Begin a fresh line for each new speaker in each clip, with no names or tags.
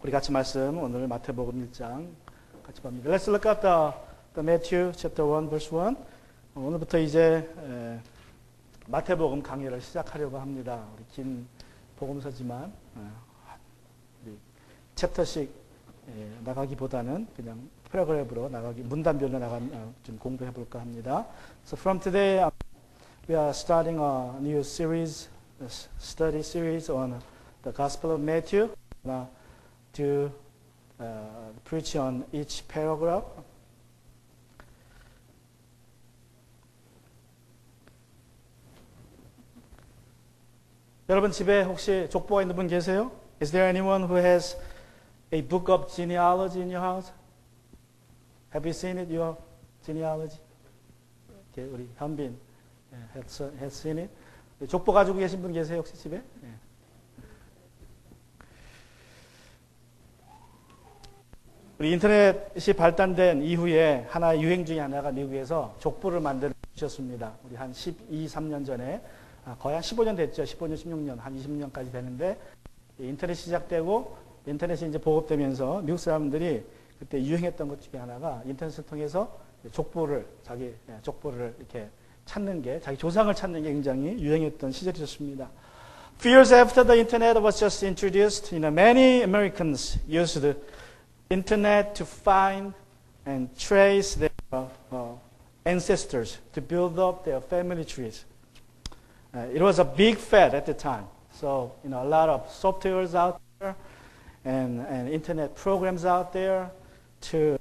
우리 같이 말씀 오늘 마태복음 1장 같이 봅니다. Let's look at the Matthew chapter 1 verse 1. 오늘부터 이제 마태복음 강의를 시작하려고 합니다. 우리 긴 복음서지만 우리 챕터씩 나가기보다는 그냥 패러그래프로 나가기, 문단별로 좀 공부해 볼까 합니다. So from today we are starting a new series, a study series on the Gospel of Matthew. To preach on each paragraph. 여러분 집에 혹시 족보가 있는 분 계세요? Is there anyone who has a book of genealogy in your house? Have you seen it, your genealogy? Okay, 우리 현빈 has seen it. 족보 가지고 계신 분 계세요 혹시 집에? 우리 인터넷이 발달된 이후에 하나의 유행 중에 하나가 미국에서 족보를 만들어 주셨습니다. 우리 한 12, 13년 전에 거의 한 15년 됐죠. 15년, 16년, 한 20년까지 되는데 인터넷 시작되고 인터넷이 이제 보급되면서 미국 사람들이 그때 유행했던 것 중에 하나가 인터넷을 통해서 자기 족보를 이렇게 찾는 게, 자기 조상을 찾는 게 굉장히 유행했던 시절이었습니다. Few years after the internet was just introduced, many Americans used the internet to find and trace their ancestors, to build up their family trees. It was a big fad at the time. So, a lot of softwares out there and internet programs out there to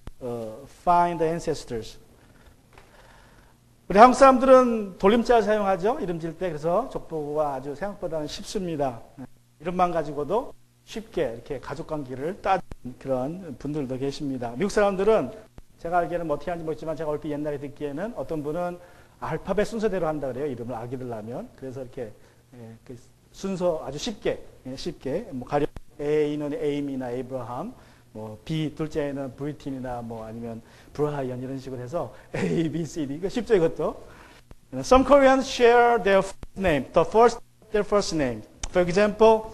find the ancestors. 우리 한국 사람들은 돌림자를 사용하죠. 이름 질 때. 그래서 족보가 아주 생각보다는 쉽습니다. 이름만 가지고도 쉽게 이렇게 가족관계를 따지는 그런 분들도 계십니다. 미국 사람들은 제가 알기에는 어떻게 하는지 모르지만 제가 얼핏 옛날에 듣기에는 어떤 분은 알파벳 순서대로 한다 그래요. 이름을 아기들 낳으면. 그래서 이렇게 그 순서 아주 쉽게 뭐 가령 A는 에이미나 에이브라함, 뭐 B 둘째는 브리틴이나 뭐 아니면 브라이언 이런 식으로 해서 A, B, C, D. 이거 쉽죠 이것도. Some Koreans share their first name. For example,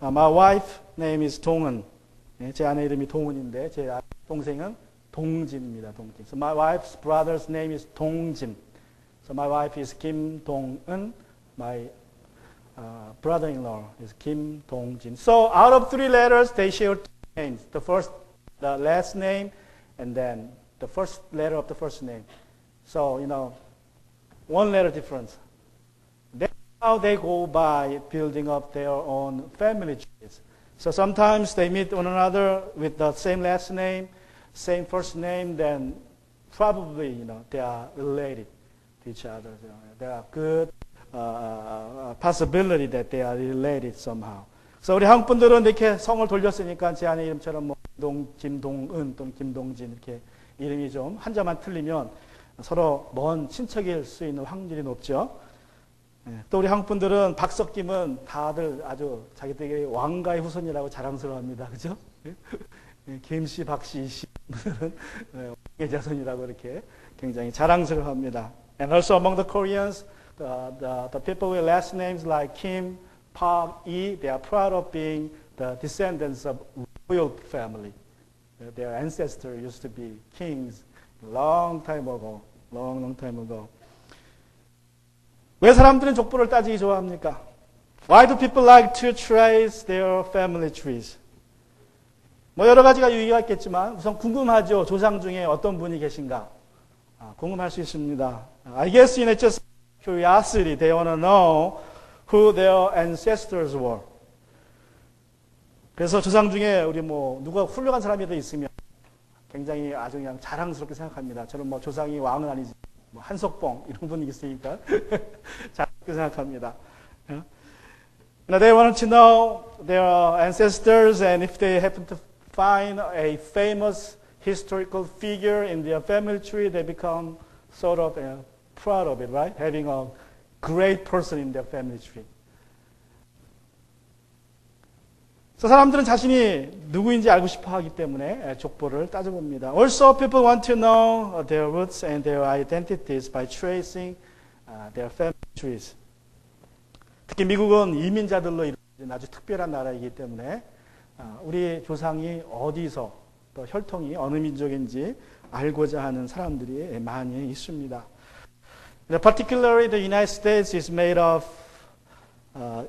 my wife name is 동은. 제 아내 이름이 동은인데 제 동생은 동진입니다. 동진. So my wife's brother's name is 동진. So my wife is 김동은. My brother-in-law is 김동진. So out of 3 letters, they share 2 names. The last name, and then the first letter of the first name. So 1 letter difference. That's how they go by building up their own family trees. So sometimes they meet one another with the same last name, same first name, then probably, they are related to each other. There are good possibility that they are related somehow. So 우리 한국 분들은 이렇게 성을 돌렸으니까 제 아내 이름처럼 뭐 김동은 또는 김동진 이렇게 이름이 좀 한자만 틀리면 서로 먼 친척일 수 있는 확률이 높죠. 또 우리 한국 분들은 박석김은 다들 아주 자기들에게 왕가의 후손이라고 자랑스러워합니다. 그죠? 김씨, 박씨, 이씨 왕의 자손이라고 이렇게 굉장히 자랑스러워합니다. And also among the Koreans, the people with last names like Kim, Park, Lee, they are proud of being the descendants of royal family. Their ancestors used to be kings long time ago. 왜 사람들은 족보를 따지기 좋아합니까? Why do people like to trace their family trees? 뭐 여러 가지가 이유가 있겠지만 우선 궁금하죠. 조상 중에 어떤 분이 계신가? 궁금할 수 있습니다. I guess just curiosity. They want to know who their ancestors were. 그래서 조상 중에 우리 뭐 누가 훌륭한 사람이 더 있으면 굉장히 아주 그냥 자랑스럽게 생각합니다. 저는 뭐 조상이 왕은 아니지. 뭐 한석봉 이런 분이 있으니까 자랑스럽게 생각합니다. They wanted to know their ancestors, and if they happen to find a famous historical figure in their family tree, they become sort of proud of it, right? Having a great person in their family tree. So 사람들은 자신이 누구인지 알고 싶어 하기 때문에 족보를 따져봅니다. Also, people want to know their roots and their identities by tracing their family trees. 특히 미국은 이민자들로 이루어진 아주 특별한 나라이기 때문에 우리 조상이 어디서 또 혈통이 어느 민족인지 알고자 하는 사람들이 많이 있습니다. Particularly the United States is made of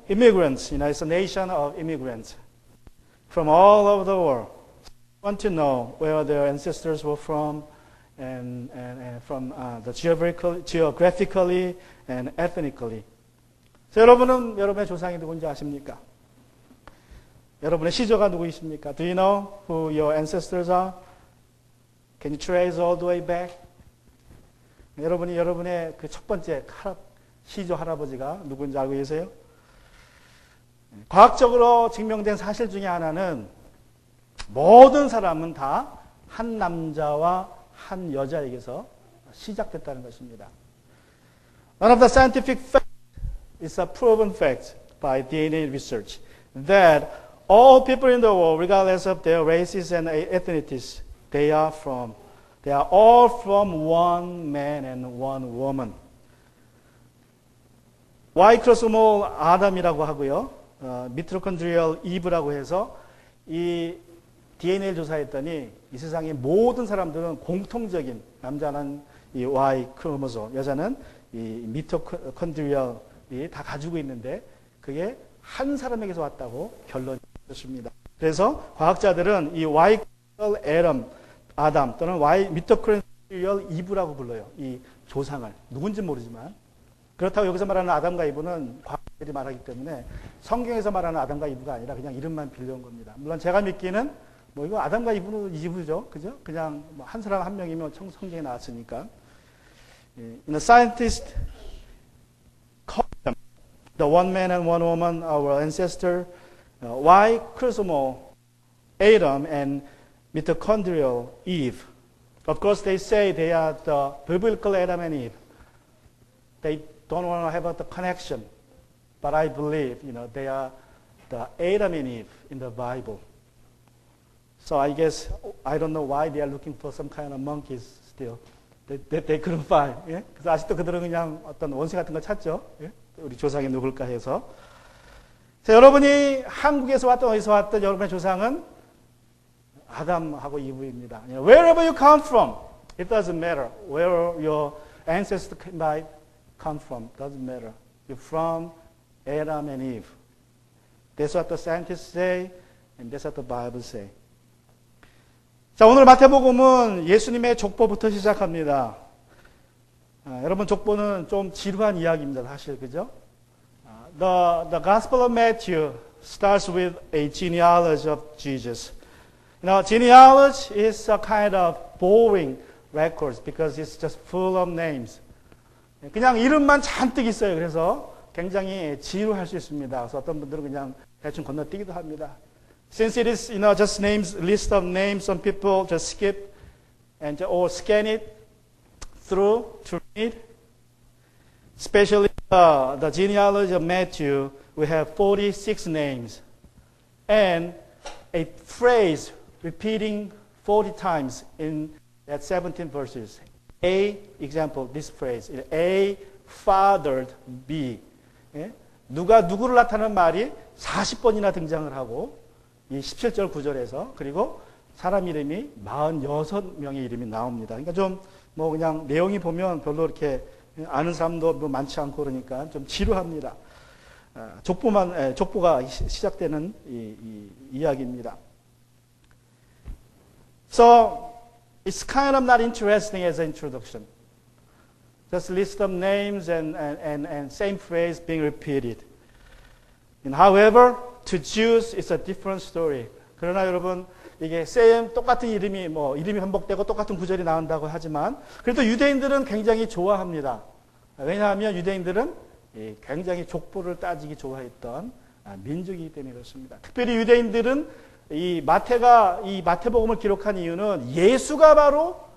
immigrants. It's a nation of immigrants from all over the world. Want to know where their ancestors were from and from the geographically and ethnically. 자, 여러분은 여러분의 조상이 누군지 아십니까? 여러분의 시조가 누구이십니까? Do you know who your ancestors are? Can you trace all the way back? 여러분이 여러분의 그 첫 번째 시조 할아버지가 누군지 알고 계세요? 과학적으로 증명된 사실 중에 하나는 모든 사람은 다 한 남자와 한 여자에게서 시작됐다는 것입니다. One of the scientific facts is a proven fact by DNA research that all people in the world, regardless of their races and ethnicities, they are all from one man and one woman. Y 크로모솜 아담이라고 하고요, 미토콘드리얼 이브라고 해서 이 DNA를 조사했더니 이 세상의 모든 사람들은 공통적인, 남자는 이 Y 크로모솜, 여자는 이 미토콘드리얼이 다 가지고 있는데 그게 한 사람에게서 왔다고 결론이 났습니다. 그래서 과학자들은 이 Y 크로모솜 아담 또는 Y 미토콘드리얼 이브라고 불러요. 이 조상을 누군지 모르지만, 그렇다고 여기서 말하는 아담과 이브는 과학자들이 말하기 때문에 성경에서 말하는 아담과 이브가 아니라 그냥 이름만 빌려온 겁니다. 물론 제가 믿기는 뭐 이거 아담과 이브죠, 그죠? 그냥 한 사람 한 명이면 성경에 나왔으니까. You know, scientists call them the one man and one woman, our ancestor, Y chromosome Adam and mitochondrial Eve. Of course, they say they are the biblical Adam and Eve. They don't want to have the connection, but I believe, they are the Adam and Eve in the Bible. So I guess I don't know why they are looking for some kind of monkeys still. They couldn't find. 예? 그래서 아직도 그들은 그냥 어떤 원수 같은 걸 찾죠. 예? 우리 조상이 누굴까 해서. 자, 여러분이 한국에서 왔든 어디서 왔든 여러분의 조상은 아담하고 이브입니다. Wherever you come from, it doesn't matter. Where your ancestors might come from, doesn't matter. You're from Adam and Eve. That's what the scientists say, and that's what the Bible say. 자, 오늘 마태복음은 예수님의 족보부터 시작합니다. 여러분, 족보는 좀 지루한 이야기입니다, 사실, 그죠? The Gospel of Matthew starts with a genealogy of Jesus. Genealogy is a kind of boring records because it's just full of names. 그냥 이름만 잔뜩 있어요. 그래서 굉장히 지루할 수 있습니다. 그래서 어떤 분들은 그냥 대충 건너뛰기도 합니다. Since it is, just names, list of names, some people just skip or scan it through to read. Especially the genealogy of Matthew, we have 46 names and a phrase repeating 40 times in that 17 verses. A, example, this phrase. A fathered B. 예? 누가 누구를 나타내는 말이 40번이나 등장을 하고 이 17절 9절에서 그리고 사람 이름이 46명의 이름이 나옵니다. 그러니까 좀 뭐 그냥 내용이 보면 별로 이렇게 아는 사람도 뭐 많지 않고 그러니까 좀 지루합니다. 족보가 시작되는 이 이야기입니다. So it's kind of not interesting as an introduction. Just list of names and same phrase being repeated. And however, to Jews, it's a different story. 그러나 여러분, 이게 똑같은 이름이 반복되고 똑같은 구절이 나온다고 하지만, 그래도 유대인들은 굉장히 좋아합니다. 왜냐하면 유대인들은 굉장히 족보를 따지기 좋아했던 민족이기 때문에 그렇습니다. 특별히 유대인들은 이 마태복음을 기록한 이유는 예수가 바로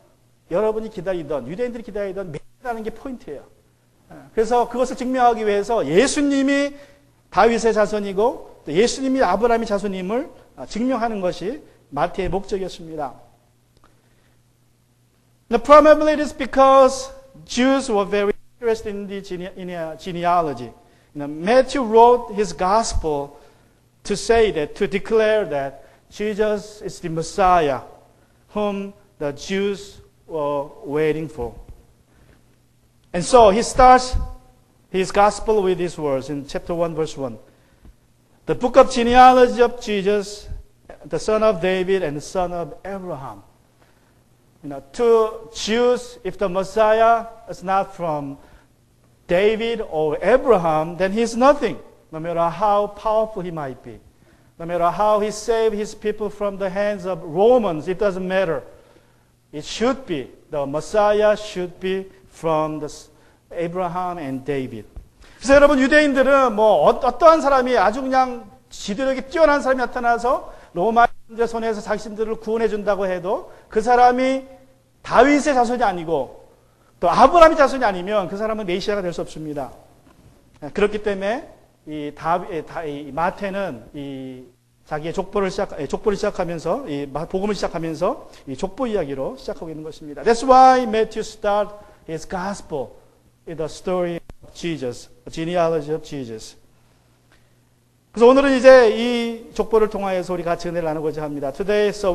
여러분이 유대인들이 기다리던 메시아라는 게 포인트예요. 그래서 그것을 증명하기 위해서 예수님이 다윗의 자손이고 또 예수님이 아브라함의 자손임을 증명하는 것이 마태의 목적이었습니다. Probably it is because Jews were very interested in the genealogy. Matthew wrote his gospel to say that, to declare that Jesus is the Messiah whom the Jews were waiting for. And so he starts his gospel with these words in chapter 1, verse 1. The book of genealogy of Jesus, the son of David and the son of Abraham. To Jews, if the Messiah is not from David or Abraham, then he's nothing, no matter how powerful he might be. No matter how he saved his people from the hands of Romans, it doesn't matter. It should be, the Messiah should be from Abraham and David. 그래서 여러분, 유대인들은 어떠한 사람이 아주 그냥 지도력이 뛰어난 사람이 나타나서 로마 손에서 자신들을 구원해 준다고 해도 그 사람이 다윗의 자손이 아니고 또 아브라함의 자손이 아니면 그 사람은 메시아가 될 수 없습니다. 그렇기 때문에 이 마태는 이 자기의 족보를 시작하면서 이 복음을 시작하면서 이 족보 이야기로 시작하고 있는 것입니다. That's why Matthew start his gospel with the story of Jesus, the genealogy of Jesus. 그래서 오늘은 이제 이 족보를 통하여서 우리 같이 은혜를 나누고자 합니다. Today, so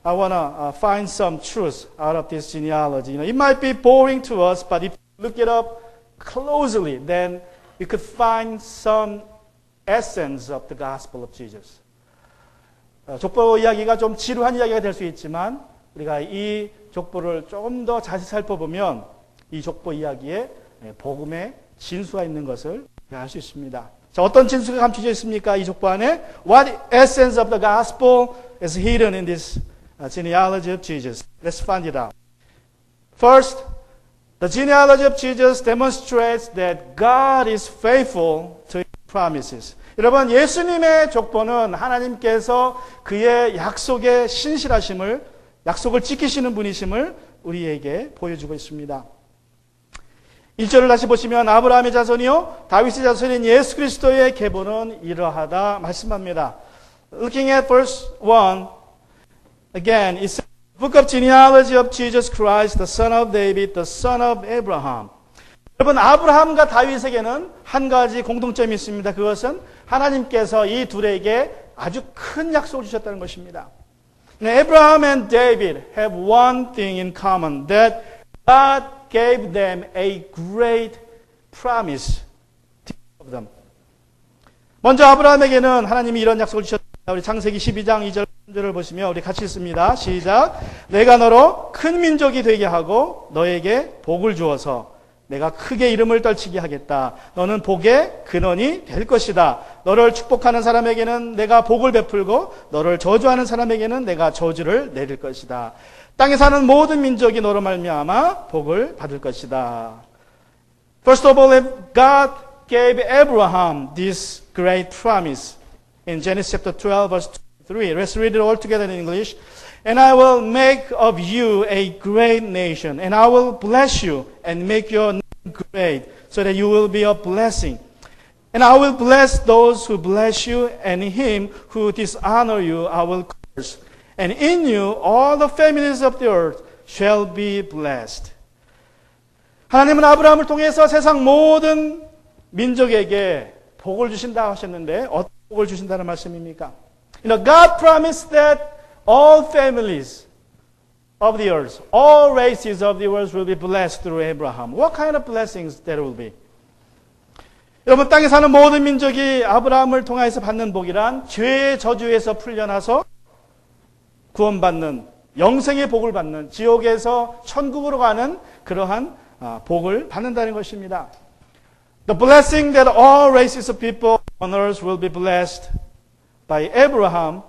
I wanna find some truth out of this genealogy. It might be boring to us, but if you look it up closely, then we could find some essence of the gospel of Jesus. 족보 이야기가 좀 지루한 이야기가 될 수 있지만 우리가 이 족보를 조금 더 자세히 살펴보면 이 족보 이야기에 복음의 진수가 있는 것을 알 수 있습니다. 자, 어떤 진수가 감춰져 있습니까? 이 족보 안에 What essence of the gospel is hidden in this genealogy of Jesus? Let's find it out. First, the genealogy of Jesus demonstrates that God is faithful to His promises. 여러분, 예수님의 족보는 하나님께서 그의 약속의 신실하심을, 약속을 지키시는 분이심을 우리에게 보여주고 있습니다. 1절을 다시 보시면 아브라함의 자손이요 다윗의 자손인 예수 그리스도의 계보는 이러하다 말씀합니다. Looking at verse 1, again, it says, Book of genealogy of Jesus Christ, the son of David, the son of Abraham. 여러분, 아브라함과 다윗에게는 한 가지 공통점이 있습니다. 그것은 하나님께서 이 둘에게 아주 큰 약속을 주셨다는 것입니다. Abraham and David have one thing in common, that God gave them a great promise of them. 먼저 아브라함에게는 하나님이 이런 약속을 주셨습니다. 우리 창세기 12장 2절 3절을 보시면 우리 같이 읽습니다. 시작. 내가 너로 큰 민족이 되게 하고 너에게 복을 주어서 내가 크게 이름을 떨치게 하겠다. 너는 복의 근원이 될 것이다. 너를 축복하는 사람에게는 내가 복을 베풀고 너를 저주하는 사람에게는 내가 저주를 내릴 것이다. 땅에 사는 모든 민족이 너로 말미암아 복을 받을 것이다. First of all, God gave Abraham this great promise in Genesis chapter 12, verse 3. Let's read it all together in English. And I will make of you a great nation, and I will bless you and make your name great, so that you will be a blessing. And I will bless those who bless you, and him who dishonor you I will curse. And in you all the families of the earth shall be blessed. 하나님은 아브라함을 통해서 세상 모든 민족에게 복을 주신다 하셨는데 어떤 복을 주신다는 말씀입니까? God promised that all families of the earth, all races of the earth will be blessed through Abraham. What kind of blessings there will be? 여러분, 땅에 사는 모든 민족이 아브라함을 통해서 받는 복이란 죄의 저주에서 풀려나서 구원받는, 영생의 복을 받는, 지옥에서 천국으로 가는 그러한 복을 받는다는 것입니다. The blessing that all races of people on earth will be blessed by Abraham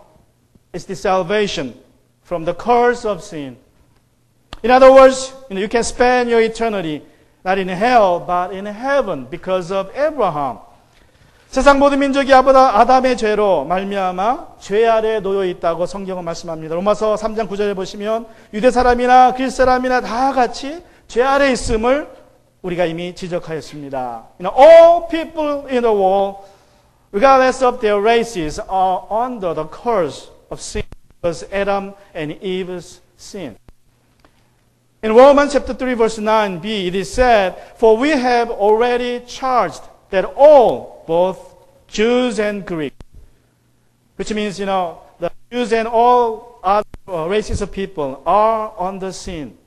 is the salvation from the curse of sin. In other words, you can spend your eternity not in hell but in heaven because of Abraham. 세상 모든 민족이 아담의 죄로 말미암아 죄 아래에 놓여 있다고 성경은 말씀합니다. 로마서 3장 9절에 보시면 유대 사람이나 그리스 사람이나 다 같이 죄 아래에 있음을 우리가 이미 지적하였습니다. All people in the world, regardless of their races, are under the curse of sin because Adam and Eve's sin. In Romans chapter 3 verse 9b, it is said, For we have already charged that all, both Jews and Greeks, which means, the Jews and all other races of people are on the sin.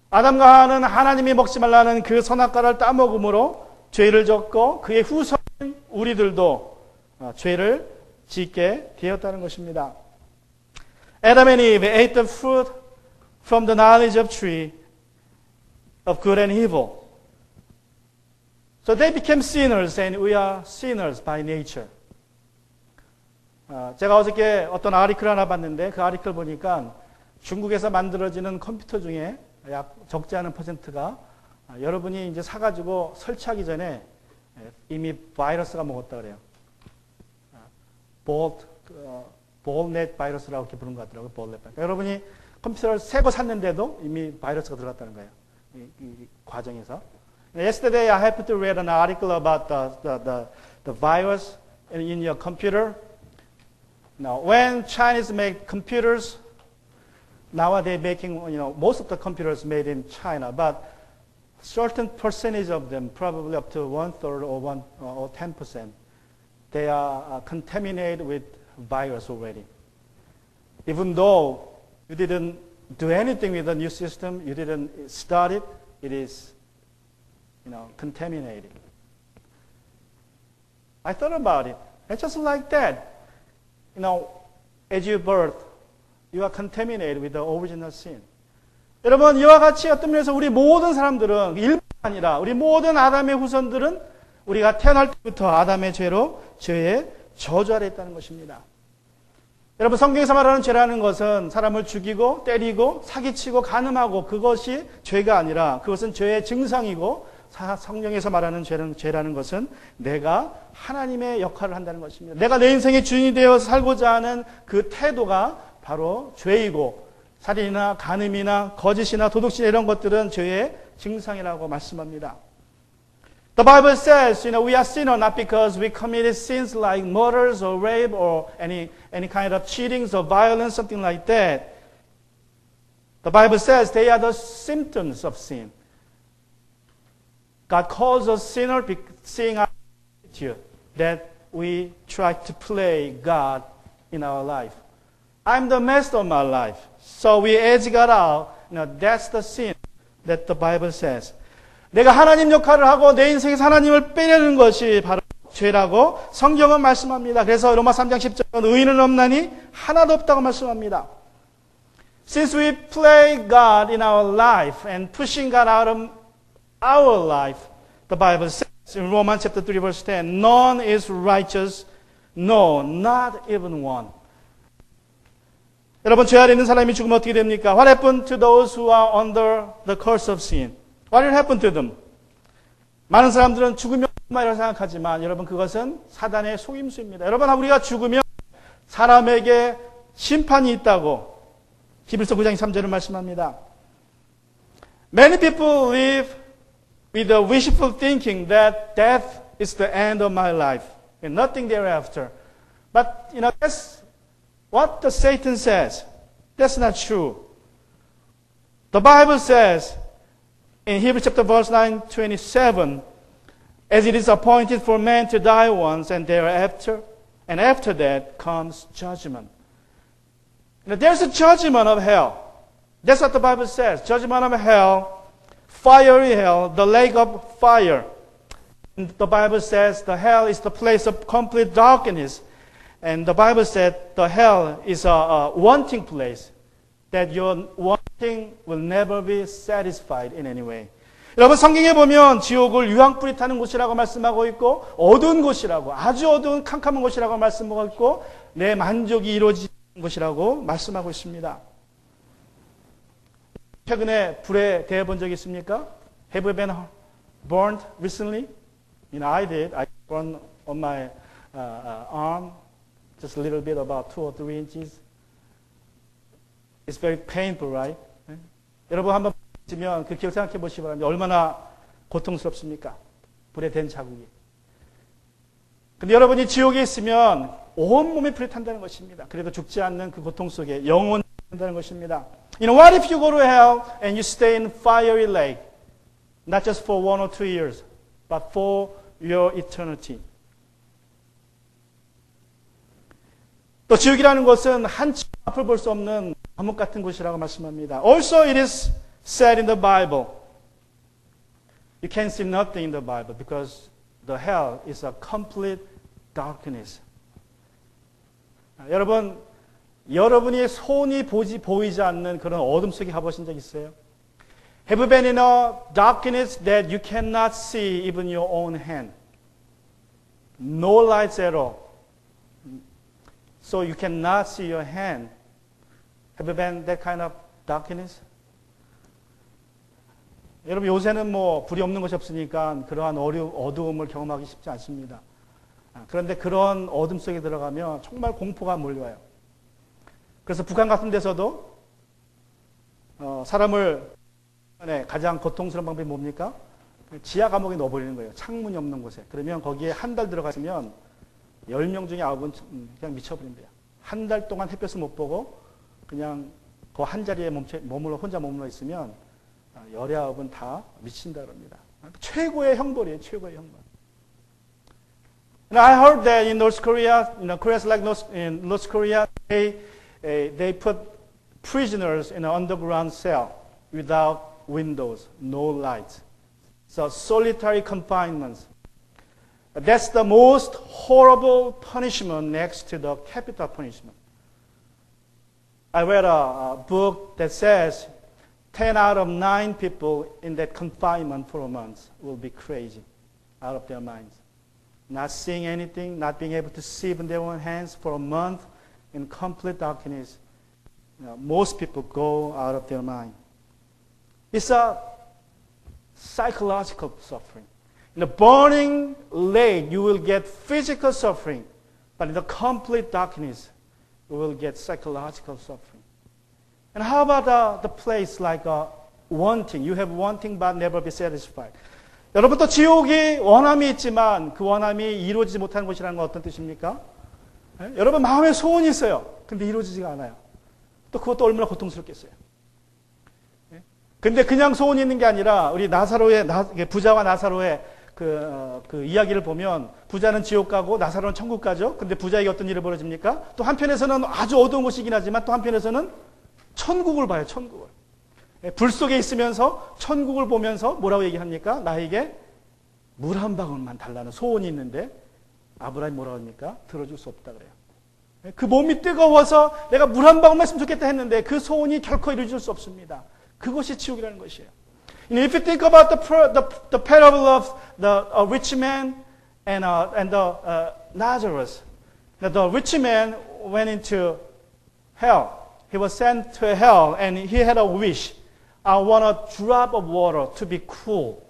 아담과 하와는 하나님이 먹지 말라는 그 선악과를 따먹음으로 죄를 졌고 그의 후손인 우리들도 죄를 짓게 되었다는 것입니다. Adam and Eve ate the fruit from the knowledge of tree of good and evil. So they became sinners and we are sinners by nature. 제가 어저께 어떤 아티클 하나 봤는데 그 아티클 보니까 중국에서 만들어지는 컴퓨터 중에 약 적지 않은 퍼센트가 여러분이 이제 사가지고 설치하기 전에 이미 바이러스가 먹었다 그래요. 볼넷 바이러스라고 이렇게 부르는 것 같더라고요. 볼넷. 그러니까 여러분이 컴퓨터를 새 거 샀는데도 이미 바이러스가 들어갔다는 거예요. 이 과정에서. Yesterday I happened to read an article about the virus in your computer. Now, when Chinese make computers, now they're making, most of the computers made in China, but certain percentage of them, probably up to 1/3 or 10%, they are contaminated with virus already. Even though you didn't do anything with the new system, you didn't start it, it is, contaminated. I thought about it. It's just like that. As you birth, you are contaminated with the original sin. 여러분, 이와 같이 어떤 면에서 우리 모든 사람들은 일뿐 아니라 우리 모든 아담의 후손들은 우리가 태어날 때부터 아담의 죄로 죄의 저주 아래 있다는 것입니다. 여러분, 성경에서 말하는 죄라는 것은 사람을 죽이고 때리고 사기치고 간음하고 그것이 죄가 아니라 그것은 죄의 증상이고 성경에서 말하는 죄라는 것은 내가 하나님의 역할을 한다는 것입니다. 내가 내 인생의 주인이 되어 살고자 하는 그 태도가 바로 죄이고 살인이나 간음이나 거짓이나 도둑질 이런 것들은 죄의 증상이라고 말씀합니다. The Bible says, we are sinners not because we committed sins like murders or rape or any kind of cheatings or violence, something like that. The Bible says they are the symptoms of sin. God calls us sinner seeing our attitude that we try to play God in our life. I'm the master of my life. So we edge God out. That's the sin that the Bible says. 내가 하나님 역할을 하고 내 인생에서 하나님을 빼내는 것이 바로 죄라고 성경은 말씀합니다. 그래서 로마 3장 10절은 의인은 없나니 하나도 없다고 말씀합니다. Since we play God in our life and pushing God out of our life, the Bible says in Romans chapter 3 verse 10, none is righteous, no, not even one. 여러분, 죄 아래 있는 사람이 죽으면 어떻게 됩니까? What happened to those who are under the curse of sin? What will happen to them? 많은 사람들은 죽으면 말이라고 생각하지만 여러분, 그것은 사단의 속임수입니다. 여러분, 우리가 죽으면 사람에게 심판이 있다고 히브리서 9장 3절을 말씀합니다. Many people live with the wishful thinking that death is the end of my life and nothing thereafter. But, that's what the Satan says. That's not true. The Bible says in Hebrews chapter verse 9:27, as it is appointed for man to die once and thereafter, and after that comes judgment. There's a judgment of hell. That's what the Bible says. Judgment of hell, fiery hell, the lake of fire. And the Bible says the hell is the place of complete darkness. And the Bible said the hell is a wanting place, that your wanting will never be satisfied in any way. 여러분, 성경에 보면 지옥을 유황불이 타는 곳이라고 말씀하고 있고 어두운 곳이라고, 아주 어두운 캄캄한 곳이라고 말씀하고 있고 내 만족이 이루어지는 곳이라고 말씀하고 있습니다. 최근에 불에 대해 본 적 있습니까? Have you been burned recently? I did. I burned on my arm. Just a little bit, about 2 or 3 inches. It's very painful, right? 여러분 한번 보시면 그 기억 생각해 보시기 바랍니다. 얼마나 고통스럽습니까? 불에 댄 자국이. 근데 여러분이 지옥에 있으면 온몸에 불이 탄다는 것입니다. 그래도 죽지 않는 그 고통 속에 영원히 탄다는 것입니다. What if you go to hell and you stay in fiery lake? Not just for 1 or 2 years, but for your eternity. 또 지옥이라는 것은 한치 앞을 볼 수 없는 감옥 같은 곳이라고 말씀합니다. Also it is said in the Bible, you can see nothing in the Bible because the hell is a complete darkness. 여러분, 여러분이 손이 보이지 않는 그런 어둠 속에 가보신 적 있어요? Have you been in a darkness that you cannot see even your own hand? No lights at all. So you cannot see your hand. Have you been in that kind of darkness? 여러분 요새는 뭐 불이 없는 것이 없으니까 그러한 어두움을 경험하기 쉽지 않습니다. 그런데 그런 어둠 속에 들어가면 정말 공포가 몰려와요. 그래서 북한 같은 데서도 사람을 가장 고통스러운 방법이 뭡니까? 지하 감옥에 넣어버리는 거예요. 창문이 없는 곳에. 그러면 거기에 한 달 들어갔으면 10명 중에 9은 그냥 미쳐버린대요. 한 달 동안 햇볕을 못 보고 그냥 그 한 자리에 혼자 머물러 있으면 열의 9은 다 미친다 그럽니다. 최고의 형벌이에요. 최고의 형벌. And I heard that in North Korea, Korea's like in North Korea, they put prisoners in an underground cell without windows, no lights. So solitary confinement. That's the most horrible punishment next to the capital punishment. I read a book that says 10 out of 9 people in that confinement for a month will be crazy, out of their minds. Not seeing anything, not being able to see with their own hands for a month in complete darkness. Most people go out of their mind. It's a psychological suffering. In the burning lake, you will get physical suffering, but in the complete darkness, you will get psychological suffering. And how about the place like wanting? You have wanting but never be satisfied. 여러분 또 지옥이 원함이 있지만 그 원함이 이루어지지 못하는 곳이라는 건 어떤 뜻입니까? 여러분 마음에 소원이 있어요. 근데 이루어지지가 않아요. 또 그것도 얼마나 고통스럽겠어요. 근데 그냥 소원이 있는 게 아니라 우리 나사로의 부자와 나사로의 그 이야기를 보면 부자는 지옥 가고 나사로는 천국 가죠. 근데 부자에게 어떤 일이 벌어집니까? 또 한편에서는 아주 어두운 곳이긴 하지만 또 한편에서는 천국을 봐요. 천국을. 불 속에 있으면서 천국을 보면서 뭐라고 얘기합니까? 나에게 물 한 방울만 달라는 소원이 있는데 아브라함이 뭐라고 합니까? 들어줄 수 없다 그래요. 그 몸이 뜨거워서 내가 물 한 방울만 있으면 좋겠다 했는데 그 소원이 결코 이루어질 수 없습니다. 그것이 지옥이라는 것이에요. If you think about the parable of the rich man and the Lazarus, the rich man went into hell. He was sent to hell and he had a wish. I want a drop of water to be cool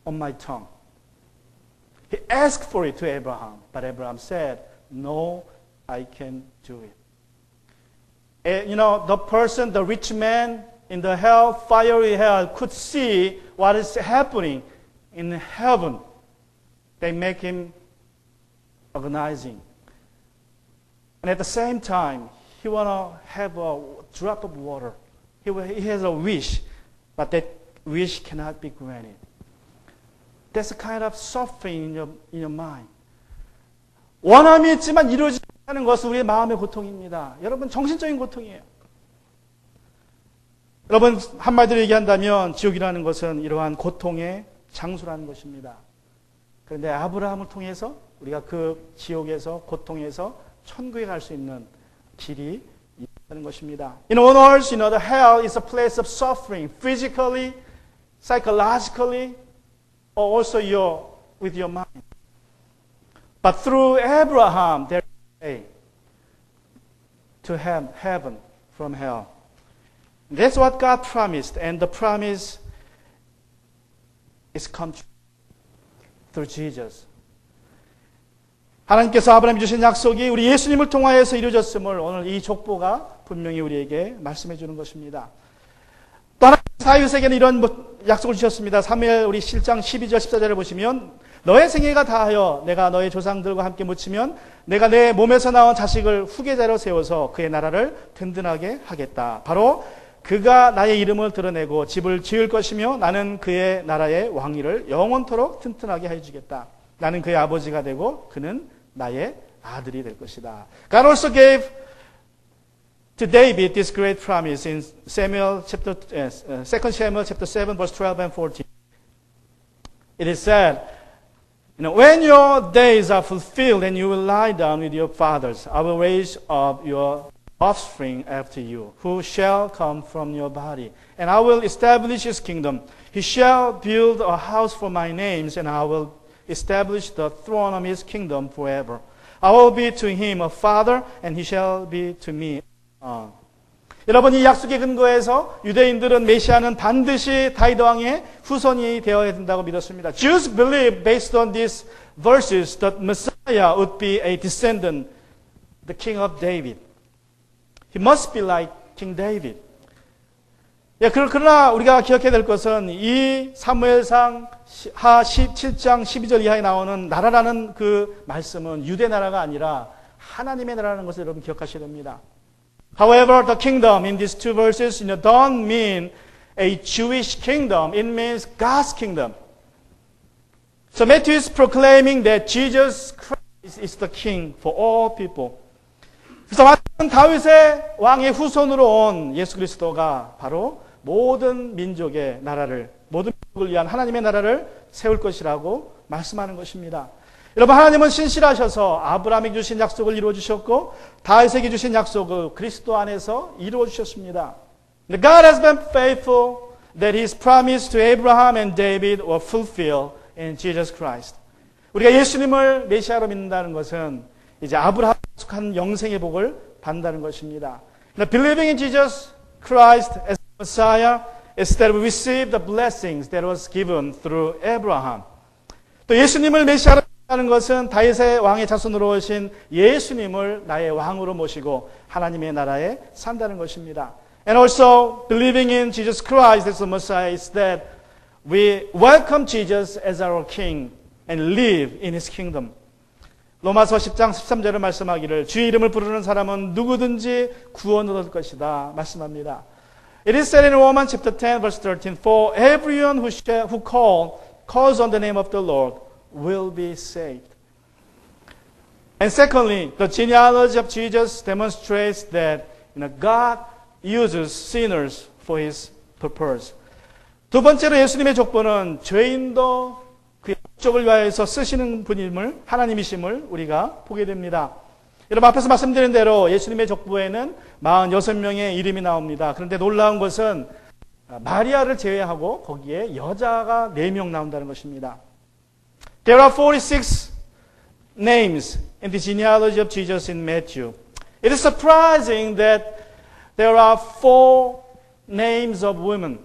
on my tongue. He asked for it to Abraham, but Abraham said, no, I can't do it. The person, the rich man in the hell, fiery hell, could see what is happening in heaven. They make him agonizing. And at the same time, he want to have a drop of water. He has a wish, but that wish cannot be granted. That's a kind of suffering in your mind. 원함이 있지만 이루어지지 않는 것은 우리의 마음의 고통입니다. 여러분, 정신적인 고통이에요. 여러분, 한마디로 얘기한다면 지옥이라는 것은 이러한 고통의 장소라는 것입니다. 그런데 아브라함을 통해서 우리가 그 지옥에서 고통에서 천국에 갈 수 있는 길이 있다는 것입니다. In other words, the hell is a place of suffering, physically, psychologically, or also with your mind. But through Abraham, there is a way to heaven from hell. That's what God promised, and the promise is come true through Jesus. 하나님께서 아브라함이 주신 약속이 우리 예수님을 통하여서 이루어졌음을 오늘 이 족보가 분명히 우리에게 말씀해 주는 것입니다. 또 하나 사유세계는 이런 약속을 주셨습니다. 사무엘 우리 7장 12절 14절을 보시면 너의 생애가 다하여 내가 너의 조상들과 함께 묻히면 내가 내 몸에서 나온 자식을 후계자로 세워서 그의 나라를 든든하게 하겠다. 바로 그가 나의 이름을 드러내고 집을 지을 것이며 나는 그의 나라의 왕위를 영원토록 튼튼하게 해주겠다. 나는 그의 아버지가 되고 그는 나의 아들이 될 것이다. God also gave to David this great promise in Samuel chapter 2 Samuel chapter 7 verse 12 and 14. It is said, when your days are fulfilled and you will lie down with your fathers, I will raise up your offspring after you, who shall come from your body, and I will establish his kingdom. He shall build a house for my names, and I will establish the throne of his kingdom forever. I will be to him a father, and he shall be to me. 여러분, 이 약속의 근거에서 유대인들은 메시아는 반드시 다윗 왕의 후손이 되어야 된다고 믿었습니다. Jews believe based on these verses that Messiah would be a descendant, the king of David. He must be like King David. 그러나 우리가 기억해야 될 것은 이 사무엘상 하 17장 12절 이하에 나오는 나라라는 그 말씀은 유대 나라가 아니라 하나님의 나라라는 것을 여러분 기억하셔야 됩니다. However, the kingdom in these two verses don't mean a Jewish kingdom. It means God's kingdom. So Matthew is proclaiming that Jesus Christ is the king for all people. 그래서 마태는 다윗의 왕의 후손으로 온 예수 그리스도가 바로 모든 민족의 나라를, 모든 민족을 위한 하나님의 나라를 세울 것이라고 말씀하는 것입니다. 여러분, 하나님은 신실하셔서 아브라함에게 주신 약속을 이루어 주셨고 다윗에게 주신 약속을 그리스도 안에서 이루어 주셨습니다. God has been faithful that His promise to Abraham and David were fulfilled in Jesus Christ. 우리가 예수님을 메시아로 믿는다는 것은 이제 아브라함 약속한 영생의 복을 받는다는 것입니다. Believing in Jesus Christ as Messiah is that we receive the blessings that was given through Abraham. 또 예수님을 메시아로 하는 것은 다윗의 왕의 자손으로 오신 예수님을 나의 왕으로 모시고 하나님의 나라에 산다는 것입니다. And also believing in Jesus Christ as the Messiah is that we welcome Jesus as our King and live in His kingdom. 로마서 10장 13절을 말씀하기를 주의 이름을 부르는 사람은 누구든지 구원을 얻을 것이다 말씀합니다. It is said in Romans chapter 10 verse 13, For everyone who calls on the name of the Lord will be saved. And secondly, the genealogy of Jesus demonstrates that God uses sinners for His purpose. 두 번째로 예수님의 족보는 죄인도 그의 목적을 위하여서 쓰시는 분임을, 하나님이심을 우리가 보게 됩니다. 여러분, 앞에서 말씀드린 대로 예수님의 족보에는 46명의 이름이 나옵니다. 그런데 놀라운 것은 마리아를 제외하고 거기에 여자가 4명 나온다는 것입니다. There are 46 names in the genealogy of Jesus in Matthew. It is surprising that there are 4 names of women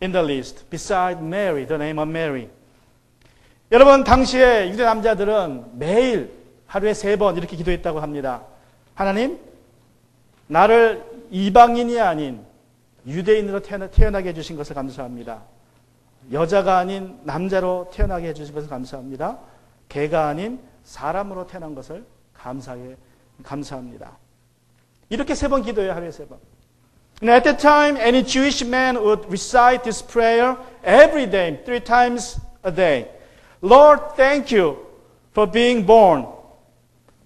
in the list, beside Mary, the name of Mary. 여러분, 당시에 유대 남자들은 매일 하루에 3번 이렇게 기도했다고 합니다. 하나님, 나를 이방인이 아닌 유대인으로 태어나게 해주신 것을 감사합니다. 여자가 아닌 남자로 태어나게 해주신 것을 감사합니다. 개가 아닌 사람으로 태어난 것을 감사합니다. 이렇게 3번 기도해요, 하루에 3번. At that time, any Jewish man would recite this prayer every day, 3 times a day. Lord, thank you for being born,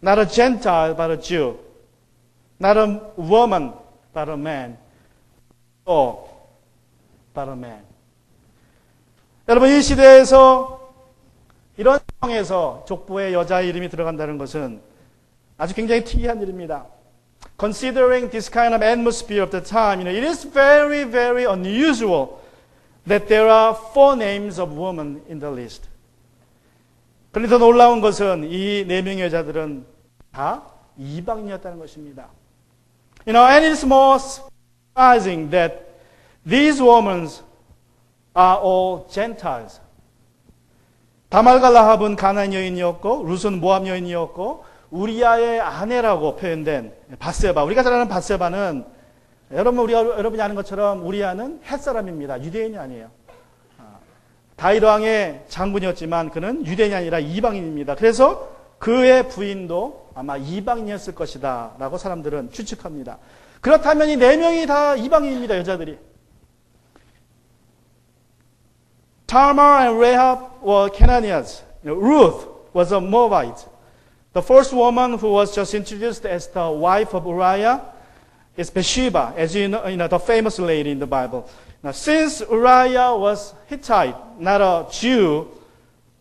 not a Gentile, but a Jew, not a woman, but a man, or but a man. 여러분, 이 시대에서 이런 상황에서 족보에 여자의 이름이 들어간다는 것은 아주 굉장히 특이한 일입니다. Considering this kind of atmosphere of the time, it is very, very unusual that there are 4 names of women in the list. 그런데 더 놀라운 것은 이 4명의 여자들은 다 이방인이었다는 것입니다. And it is more surprising that these women are all Gentiles. 다말과 라합은 가나안 여인이었고 룻은 모압 여인이었고 우리아의 아내라고 표현된 바세바. 우리가 잘 아는 바세바는 여러분이 아는 것처럼 우리아는 햇사람입니다. 유대인이 아니에요. 다윗 왕의 장군이었지만 그는 유대인이 아니라 이방인입니다. 그래서 그의 부인도 아마 이방인이었을 것이다 라고 사람들은 추측합니다. 그렇다면 이 4명이 다 이방인입니다. 여자들이. Tamar and Rahab were Canaanites. Ruth was a Moabite. The first woman who was just introduced as the wife of Uriah is Bathsheba, as you know, the famous lady in the Bible. Now, since Uriah was Hittite, not a Jew,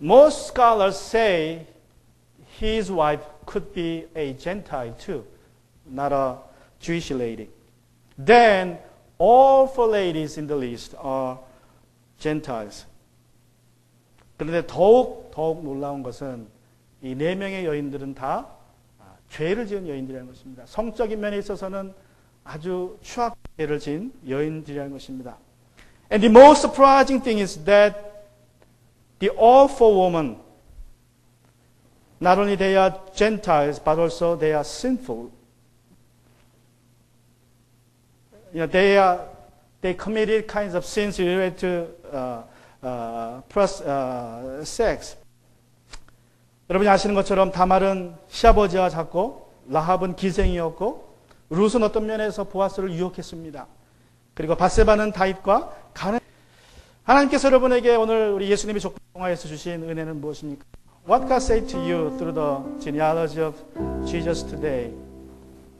most scholars say his wife could be a Gentile too, not a Jewish lady. Then all four ladies in the list are Gentiles. 그런데 더욱 놀라운 것은 이 네 명의 여인들은 다 죄를 지은 여인들이라는 것입니다. 성적인 면에 있어서는 아주 추악한 죄를 지은 여인들이라는 것입니다. And the most surprising thing is that the all four women, not only they are Gentiles, but also they are sinful. They committed kinds of sins related to sex. 여러분이 아시는 것처럼 다말은 시아버지와 잤고 라합은 기생이었고 룻은 어떤 면에서 보아스를 유혹했습니다. 그리고 바세바는 다윗과 가는. 하나님께서 여러분에게 오늘 우리 예수님의 족보 통하여서 주신 은혜는 무엇입니까? What God say to you through the genealogy of Jesus today?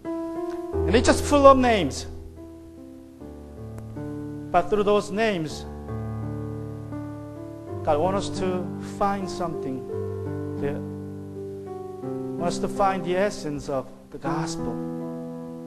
And it's just full of names. But through those names, God wants us to find something. Wants to find the essence of the gospel.